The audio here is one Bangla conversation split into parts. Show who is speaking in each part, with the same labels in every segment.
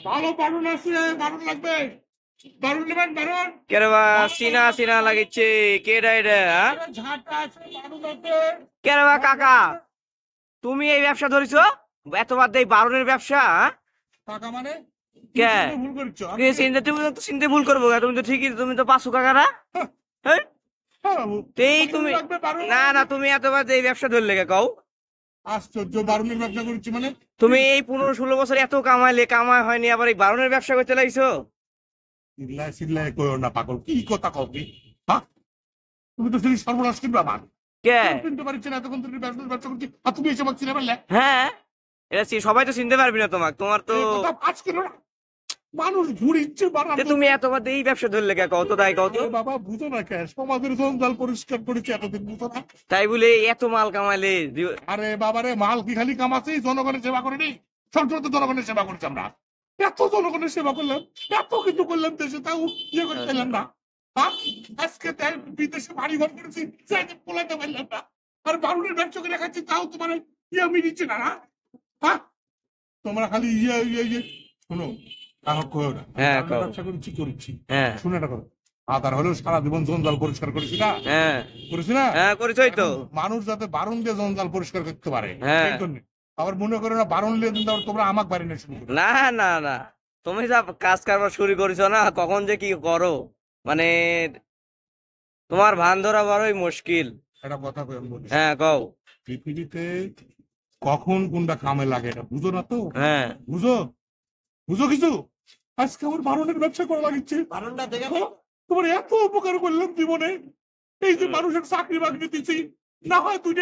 Speaker 1: ভালো বারুন আছে, বারুন লাগবে। বারুন নেবেন, বারুন।
Speaker 2: কেরবা সিনা সিনা লাগিচ্ছে কেডা এটা?
Speaker 1: ঝাঁটা আছে, বারুন আছে।
Speaker 2: কেরবা কাকা, তুমি এই ব্যবসা ধরেছো? এতবার দেই বারণের ব্যবসা?
Speaker 1: টাকা মানে
Speaker 2: কে
Speaker 1: ভুল করছো।
Speaker 2: তুমি তো চিনতে ভুল করবো কেন? তুমি তো ঠিকই, তুমি তো পাঁচশো কাকারা। হ্যাঁ, এই তুমি না না, তুমি এতবার এই ব্যবসা ধরলে কে কও?
Speaker 1: আশ্চর্য, বারুনের ব্যবসা করছি মানে?
Speaker 2: তুমি এই 15-16 বছর এত কামাইলে, কামাই হয়নি, আবার এই বারণের ব্যবসা করতে লাগছো?
Speaker 1: চিল্লায় চিল্লায় কইও না পাগল, কি কথা কও কি? হ্যাঁ, তুমি তো শুধু সর্বনাশ করবে আমার।
Speaker 2: কে
Speaker 1: চিনতে পারছি না, এতক্ষণ তুমি ব্যবসা করছি আর তুমি এসে আমাকে চিনে ফেললে।
Speaker 2: হ্যাঁ, এটা সবাই তো চিনতে পারবি না তোমাকে, তোমার তো।
Speaker 1: আজ কিলো না, মানুষ ঘুরিচ্ছে
Speaker 2: তুমি এতবার এই ব্যবসা ধরলে কে কত? তাই কত
Speaker 1: বাবা, বুঝো না কে? সমাজের জঞ্জাল পরিষ্কার করেছে এতদিন, বুঝো না?
Speaker 2: তাই বলে এত মাল কামাইলে?
Speaker 1: আরে বাবারে, মাল কি খালি কামাচ্ছি, জনগণের সেবা করিনি? সবসময় তো জনগণের সেবা করছি আমরা। এত জনগণের সেবা করলাম, এত কিছু করলাম দেশে, তাও ইয়ে করতে পারলাম না। আজকে তাই বিদেশে বাড়ি ঘর করেছি, পোলাতে পারলাম না। আর বারুনের ব্যবসা করে খাচ্ছি, তাও তোমার ইয়ে মিলিচ্ছে না। হ্যাঁ, তোমরা খালি ইয়ে ইয়ে ইয়ে শোনো, ব্যবসা করছি শুনে না করো। আদার হলেও সারা জীবন জঞ্জাল পরিষ্কার করেছি না? করেছি না?
Speaker 2: করেছই তো।
Speaker 1: মানুষ যাতে বারণ দিয়ে জঞ্জাল পরিষ্কার করতে পারে,
Speaker 2: হ্যাঁ।
Speaker 1: আবার মনে করো না বারণ দিয়ে তোমরা আমাকে বাড়ি না শুরু করো।
Speaker 2: না না না, তুমি যা কাজ কারবার শুরু করেছো না, কখন যে কি করো, মানে তোমার ভান ধরা বড়ই মুশকিল।
Speaker 1: একটা কথা বলি,
Speaker 2: হ্যাঁ কও।
Speaker 1: পৃথিবীতে কখন কোনটা কামে লাগে এটা বুঝো না তো?
Speaker 2: হ্যাঁ,
Speaker 1: বুঝো? বুঝো কিছু? আজকে আমার বারণের ব্যবসা করা লাগিচ্ছে। তোমার এত উপকার করলাম জীবনে, এই যে মানুষের চাকরি বাকরি দিচ্ছি, না হয় তুই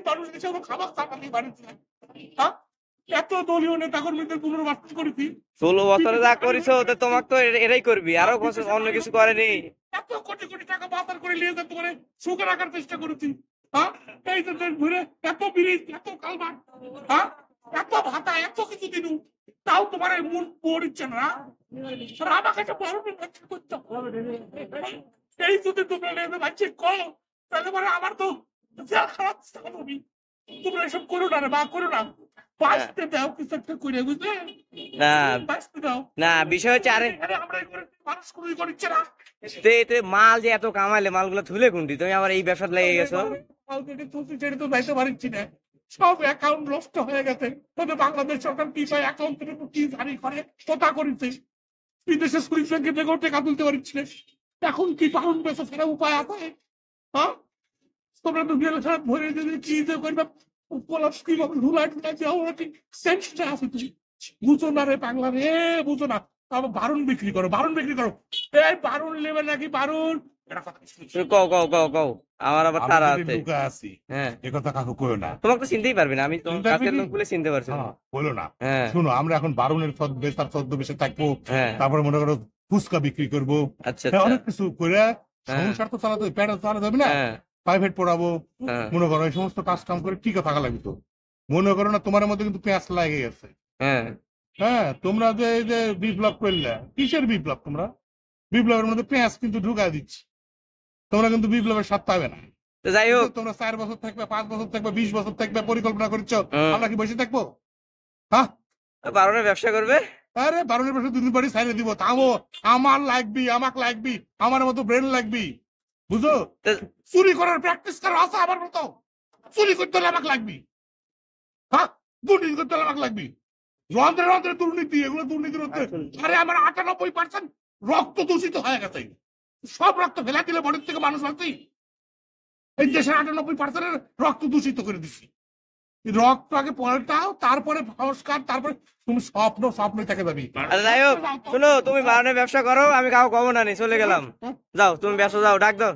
Speaker 1: মানুষের হিসাবে খাবার চাকরি বাড়িতে। এত দলীয় নেতা কর্মীদের পুনর্বাসন করেছি।
Speaker 2: 16 বছরে যা করিছো তো তোমাকে তো এটাই করবি, আরো অন্য কিছু করেনি।
Speaker 1: এত কোটি কোটি টাকা বাজার করে নিয়ে যেতে পারে, সুখে রাখার চেষ্টা করেছি। এই যে দেশ ঘুরে এত ব্রিজ, এত কালভার্ট, এত ভাতা, এত কিছু দিন, তাও তোমার এই মূল পড়ছে না। আর আমাকে একটা বারণের ব্যবসা করতে হবে। এই যদি তোমরা নেবে ভাবছি কম, তাহলে মানে আমার তো যা খারাপ হবে। তোমরা এসব করো না রে বা, করো না। বাঁচতে দাও, কিছু একটা করে, বুঝলে?
Speaker 2: না
Speaker 1: বাঁচতে দাও
Speaker 2: না, বিষয় হচ্ছে আরে
Speaker 1: আমরা মানুষ কোনো করছে না।
Speaker 2: মাল যে এত কামাইলে, মালগুলো ধুলে কুন্ডি, তুমি আবার এই ব্যবসা লেগে গেছো।
Speaker 1: তো যাইতে পারছি না, সব অ্যাকাউন্ট নষ্ট হয়ে গেছে। তবে বাংলাদেশ সরকার কি পায় অ্যাকাউন্টের উপর কি জারি করে, কোথা করেছে। বিদেশে সুইস ব্যাংকে থেকেও টাকা তুলতে পারছি না। এখন কি পাউন্ড বেচা ছাড়া উপায় আছে? হ্যাঁ, তোমরা তো গেলে খারাপ ভরে যদি কি যে করবে, পলাশ কিভাবে ধুলাই টুলাই দেওয়া ঠিক সেন্সটা আছে। তুমি বুঝো না রে বাংলা রে, বুঝো না। আবার বারুন বিক্রি করো, বারুন বিক্রি করো। এই বারুন নেবে নাকি বারুন?
Speaker 2: কও কও কও কও, আমার আবার তারা আছে। হ্যাঁ,
Speaker 1: এ কথা কাকু কইও না,
Speaker 2: তোমাকে তো চিনতেই পারবি না, আমি তোমার কাছের লোক বলে চিনতে পারছি না।
Speaker 1: বলো না।
Speaker 2: হ্যাঁ,
Speaker 1: শুনো, আমরা এখন বারুনের ছদ্মবেশে থাকবো, তারপরে মনে করো ফুচকা বিক্রি করবো।
Speaker 2: আচ্ছা,
Speaker 1: অনেক কিছু করে সংসার তো চালাতে, প্যারা চালাতে হবে না? প্রাইভেট পড়াবো, মনে করো এই সমস্ত কাজ কাম করে ঠিক থাকা লাগবে। তো মনে করো না তোমার মধ্যে কিন্তু পেঁয়াজ লাগে গেছে। হ্যাঁ, তোমরা যে এই যে বিপ্লব করলে, কিসের বিপ্লব? তোমরা বিপ্লবের মধ্যে পেঁয়াজ কিন্তু ঢুকায় দিচ্ছি, তোমরা কিন্তু বিপ্লবের স্বাদ পাবে না।
Speaker 2: যাই হোক,
Speaker 1: তোমরা 4 বছর থাকবে, 5 বছর থাকবে, 20 বছর থাকবে, পরিকল্পনা করছো, আমরা কি বসে থাকবো? হ্যাঁ,
Speaker 2: বারণের ব্যবসা করবে।
Speaker 1: আরে বারণের ব্যবসা দুদিন পরে ছাইড়ে দিব, তাও আমার লাগবি, আমাকে লাগবি, আমার মতো ব্রেন লাগবি, বুঝো? চুরি করার প্র্যাকটিস করা আছে আমার মতো, চুরি করতে হলে আমাকে লাগবি। হ্যাঁ, দুর্নীতি করতে হলে আমাকে লাগবি। রন্ধ্রে রন্ধ্রে দুর্নীতি, এগুলো দুর্নীতির হচ্ছে। আরে আমার 98% রক্ত দূষিত হয়ে গেছে। সব রক্ত ফেলা দিলে বডির থেকে মানুষ বাঁচি। এই দেশের 98% রক্ত দূষিত করে দিচ্ছি। রক্ত আগে পাল্টাও, তারপরে সংস্কার, তারপরে তুমি স্বপ্নই থেকে যাবি।
Speaker 2: যাই হোক, শুনো, তুমি বারণের ব্যবসা করো, আমি কাউ কব না, চলে গেলাম। যাও, তুমি ব্যবসা যাও, ডাক দাও।